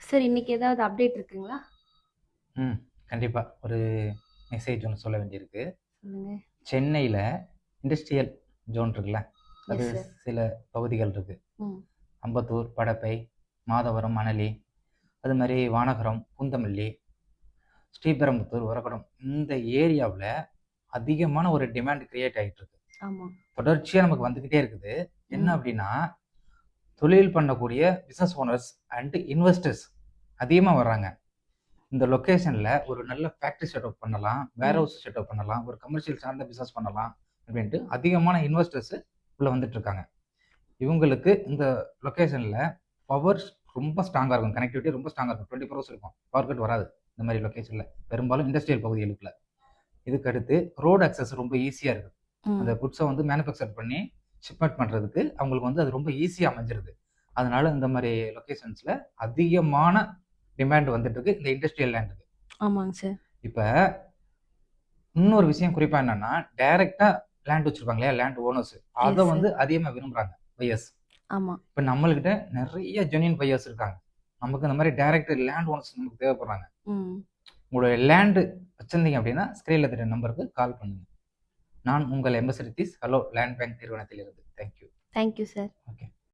Sir இன்னைக்கு ஏதாவது update இருக்குங்களா? ம். கண்டிப்பா. ஒரு மெசேஜ் ஒண்ணு சொல்ல வேண்டியிருக்கு. சொல்லுங்க. சென்னையில இண்டஸ்ட்ரியல் ஜோன் இருக்குல்ல, அது எஸ் சார். சில பகுதிகள் இருக்கு. ம். அம்பத்தூர், படப்பை, மாதவரம், மணலி, அது மாரி வானகரம், பூந்தமல்லி, ஸ்ரீபெரும்புத்தூர், ஒரகடம் இந்த ஏரியாவுல அதிகமான ஒரு டிமாண்ட் கிரியேட் ஆயிட்டு இருக்கு. ஆமா. தொடர்ச்சியா நமக்கு வந்துகிட்டே இருக்குது. என்ன ம். அப்டின்னா, தொழில் பண்ணக்கூடிய பிசினஸ் ஓனர்ஸ் அண்ட் இன்வெஸ்டர்ஸ் அதிகமா வர்றாங்க. இந்த லொகேஷன்ல ஒரு நல்ல ஃபேக்டரி செட்டப் பண்ணலாம், வேர் ம். ஹவுஸ் செட்டப் பண்ணலாம், ஒரு கமர்ஷியல் சார்ந்த பிசினஸ் பண்ணலாம் அப்படின்ட்டு அதிகமான இன்வெஸ்டர்ஸ் உள்ள வந்துட்டு இருக்காங்க. இவங்களுக்கு இந்த லொகேஷன்ல பவர் ரொம்ப ஸ்ட்ராங்கா இருக்கும். கனெக்டிவிட்டி ரொம்ப ஸ்ட்ராங்கா இருக்கும். 24 ஹவர்ஸ் இருக்கும். பவர் கட் வராது. இந்த மாதிரி லொகேஷன்ல பெரும்பாலும் இண்டஸ்ட்ரியல் பகுதிகளுக்குள்ள. இதுக்கு அடுத்து ரோடு அக்சஸ் ரொம்ப ஈஸியா இருக்கு. அந்த ம். குட்ஸை வந்து மேனுஃபேக்சர் பண்ணி ஷிப்மெண்ட் பண்றதுக்கு அவங்களுக்கு வந்து அது ரொம்ப ஈஸியா அமைஞ்சிருது. அதனால இந்த மாதிரி லொகேஷன்ஸ்ல அதிகமான டிமாண்ட் வந்துட்டு இருக்கு இந்த இண்டஸ்ட்ரியல் லேண்டுக்கு. ஆமாங்க சார். இப்ப இன்னொரு விஷயம் குறிப்பா என்னன்னா, டைரக்ட்டா லேண்ட் வச்சிருப்பாங்க இல்லையா? Land owners. அத எஸ் வந்து சார். அதிகமா விரும்புறாங்க பையர்ஸ். ஆமா. இப்ப நம்மள்கிட்ட நெறைய ஜென்யூன் பையர்ஸ் இருக்காங்க. நமக்கு இந்த மாரி டைரக்ட் லேண்ட் ஓனர்ஸ் நமக்கு தேவைப்படுறாங்க. ம். உங்களுடைய லேண்ட் வச்சிருந்தீங்க அப்படின்னா, ஸ்க்ரீன்ல தெரியிற நம்பருக்கு கால் பண்ணுங்க. நான் உங்கள் MS. Ritheesh. Hello land bank நிறுவனத்திலிருந்து. Thank you. Thank you sir. Okay.